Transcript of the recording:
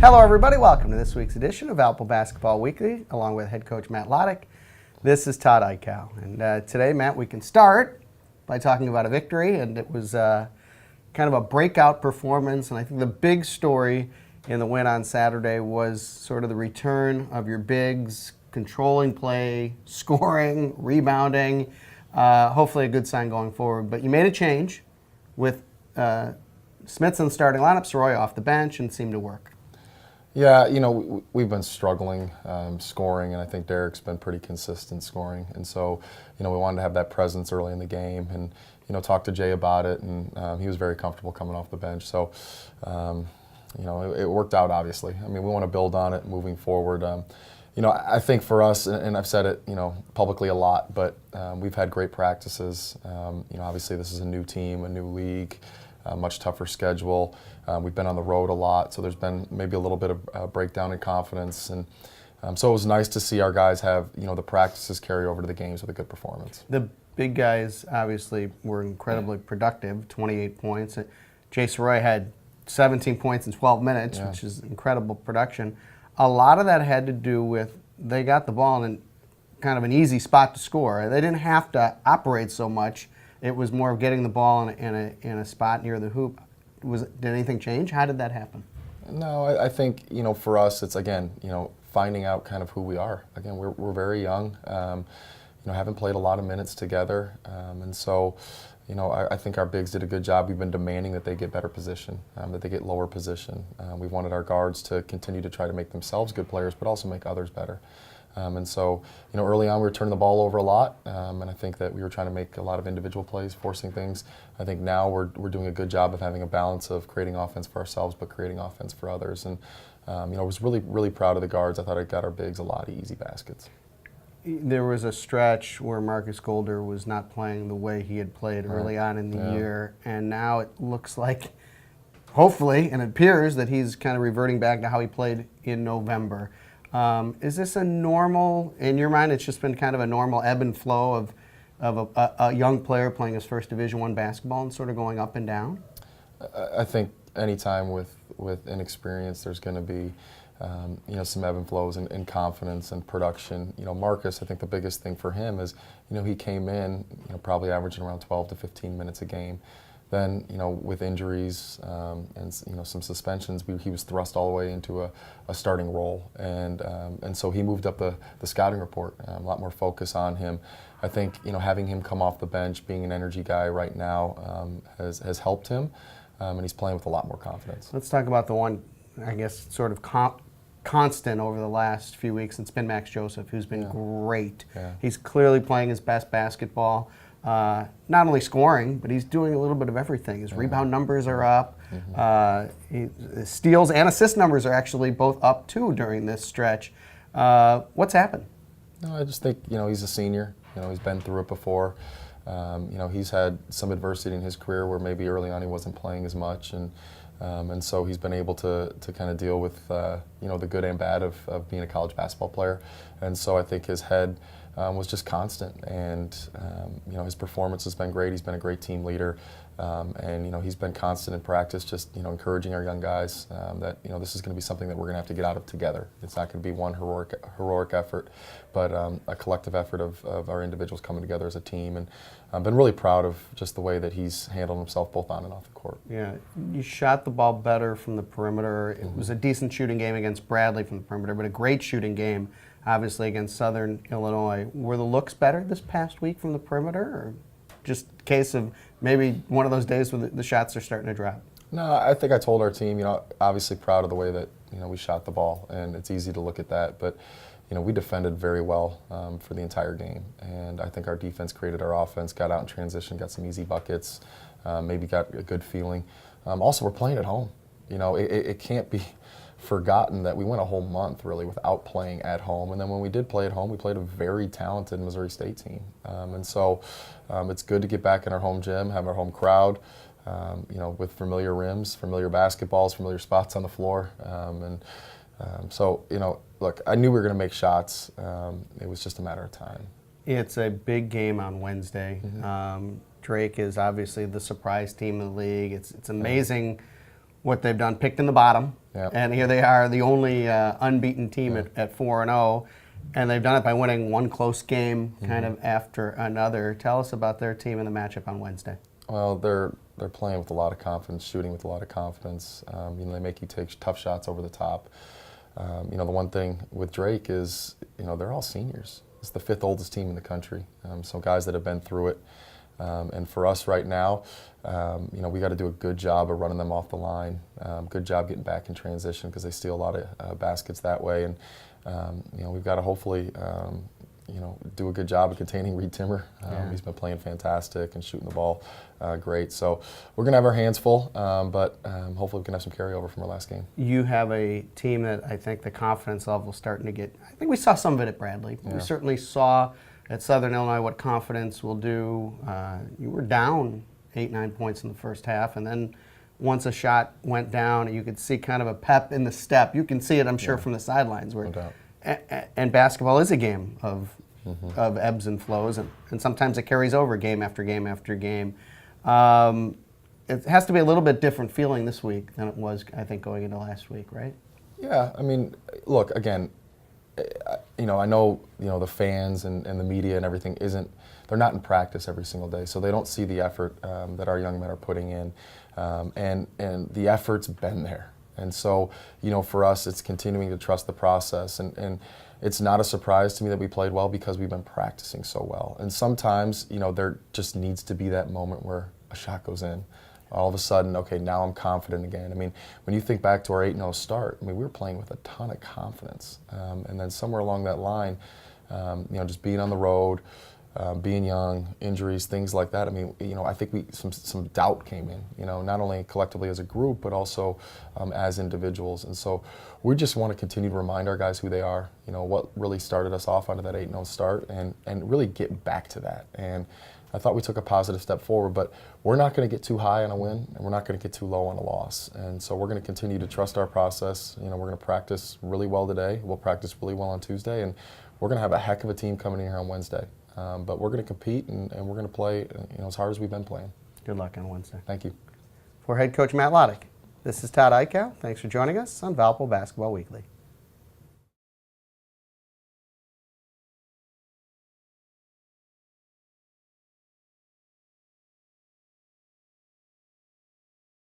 Hello, everybody. Welcome to this week's edition of Valpo Basketball Weekly, along with head coach Matt Loddick. This is Todd Eichow. And today, Matt, we can start by talking about a victory, and it was kind of a breakout performance. And I think the big story in the win on Saturday was sort of the return of your bigs, controlling play, scoring, rebounding. Hopefully a good sign going forward. But you made a change with Smith's in the starting lineup, Soroy off the bench, and it seemed to work. Yeah, we've been struggling scoring, and I think Derek's been pretty consistent scoring. And so, we wanted to have that presence early in the game and, talk to Jay about it, and he was very comfortable coming off the bench. So, it worked out, obviously. I mean, we want to build on it moving forward. I think for us, and I've said it, publicly a lot, but we've had great practices. Obviously this is a new team, a new league, a much tougher schedule. We've been on the road a lot, so there's been maybe a little bit of breakdown in confidence. And so it was nice to see our guys have, the practices carry over to the games with a good performance. The big guys obviously were incredibly productive, 28 points. Jay Soroy had 17 points in 12 minutes, which is incredible production. A lot of that had to do with they got the ball in kind of an easy spot to score. They didn't have to operate so much. It was more of getting the ball in a spot near the hoop. Did anything change? How did that happen? No, I think, for us, it's, again, finding out kind of who we are. Again, we're very young, haven't played a lot of minutes together. And so, I think our bigs did a good job. We've been demanding that they get better position, that they get lower position. We've wanted our guards to continue to try to make themselves good players, but also make others better. And so, early on we were turning the ball over a lot, and I think that we were trying to make a lot of individual plays, forcing things. I think now we're doing a good job of having a balance of creating offense for ourselves, but creating offense for others. And, I was really, really proud of the guards. I thought it got our bigs a lot of easy baskets. There was a stretch where Marcus Golder was not playing the way he had played early on in the year, and now it looks like, hopefully, and it appears that he's kind of reverting back to how he played in November. Is this a normal, in your mind, it's just been kind of a normal ebb and flow of a young player playing his first Division I basketball and sort of going up and down? I think any time with inexperience, there's going to be some ebb and flows and confidence and production. Marcus, I think the biggest thing for him is, he came in, probably averaging around 12 to 15 minutes a game. Then, with injuries and some suspensions, he was thrust all the way into a starting role, and so he moved up the scouting report. A lot more focus on him. I think having him come off the bench, being an energy guy right now, has helped him, and he's playing with a lot more confidence. Let's talk about the one, I guess, sort of constant over the last few weeks. It's been Max Joseph, who's been great. Yeah. He's clearly playing his best basketball. Not only scoring, but he's doing a little bit of everything. His rebound numbers are up. His steals and assist numbers are actually both up, too, during this stretch. What's happened? No, I just think, he's a senior. He's been through it before. He's had some adversity in his career where maybe early on he wasn't playing as much. And so he's been able to kind of deal with, the good and bad of being a college basketball player. And so I think his head was just constant, and his performance has been great. He's been a great team leader, and he's been constant in practice, just encouraging our young guys that this is going to be something that we're going to have to get out of together. It's not going to be one heroic effort, but a collective effort of our individuals coming together as a team. And I've been really proud of just the way that he's handled himself both on and off the court. Yeah, you shot the ball better from the perimeter. It was a decent shooting game against Bradley from the perimeter, but a great shooting game obviously against Southern Illinois. Were the looks better this past week from the perimeter, or just a case of maybe one of those days when the shots are starting to drop? No, I think I told our team, obviously proud of the way that, we shot the ball, and it's easy to look at that, but, we defended very well for the entire game, and I think our defense created our offense, got out in transition, got some easy buckets, maybe got a good feeling. Also, we're playing at home. It can't be forgotten that we went a whole month really without playing at home, and then when we did play at home, we played a very talented Missouri State team, and so it's good to get back in our home gym, have our home crowd, with familiar rims, familiar basketballs, familiar spots on the floor, so look, I knew we were going to make shots. It was just a matter of time. It's a big game on Wednesday. Drake is obviously the surprise team in the league. It's amazing what they've done. Picked in the bottom Yeah. And here they are, the only unbeaten team at 4-0, and they've done it by winning one close game kind of after another. Tell us about their team and the matchup on Wednesday. Well, they're playing with a lot of confidence, shooting with a lot of confidence. They make you take tough shots over the top. The one thing with Drake is, they're all seniors. It's the 5th oldest team in the country, so guys that have been through it. And for us right now, we got to do a good job of running them off the line. Good job getting back in transition because they steal a lot of baskets that way. And we've got to hopefully, do a good job of containing Reed Timmer. He's been playing fantastic and shooting the ball great. So we're gonna have our hands full, but hopefully we can have some carryover from our last game. You have a team that I think the confidence level is starting to get. I think we saw some of it at Bradley. We certainly saw at Southern Illinois what confidence will do. You were down 8-9 points in the first half, and then once a shot went down, you could see kind of a pep in the step. You can see it, I'm sure, from the sidelines. Where, No doubt. And basketball is a game of ebbs and flows, and sometimes it carries over game after game after game. It has to be a little bit different feeling this week than it was, I think, going into last week, right? Yeah, I mean, look, again, I know, the fans and the media and everything they're not in practice every single day, so they don't see the effort that our young men are putting in, and the effort's been there. And so, for us, it's continuing to trust the process, and it's not a surprise to me that we played well because we've been practicing so well. And sometimes, there just needs to be that moment where a shot goes in. All of a sudden, okay, now I'm confident again. I mean, when you think back to our 8-0 start, I mean, we were playing with a ton of confidence. And then somewhere along that line, just being on the road, being young, injuries, things like that. I mean, I think some doubt came in, not only collectively as a group, but also as individuals. And so we just want to continue to remind our guys who they are, what really started us off onto that 8-0 start, and really get back to that. And I thought we took a positive step forward, but we're not going to get too high on a win, and we're not going to get too low on a loss. And so we're going to continue to trust our process. We're going to practice really well today. We'll practice really well on Tuesday, and we're going to have a heck of a team coming in here on Wednesday. But we're going to compete, and we're going to play as hard as we've been playing. Good luck on Wednesday. Thank you. For head coach Matt Loddick, this is Todd Eichow. Thanks for joining us on Valpo Basketball Weekly.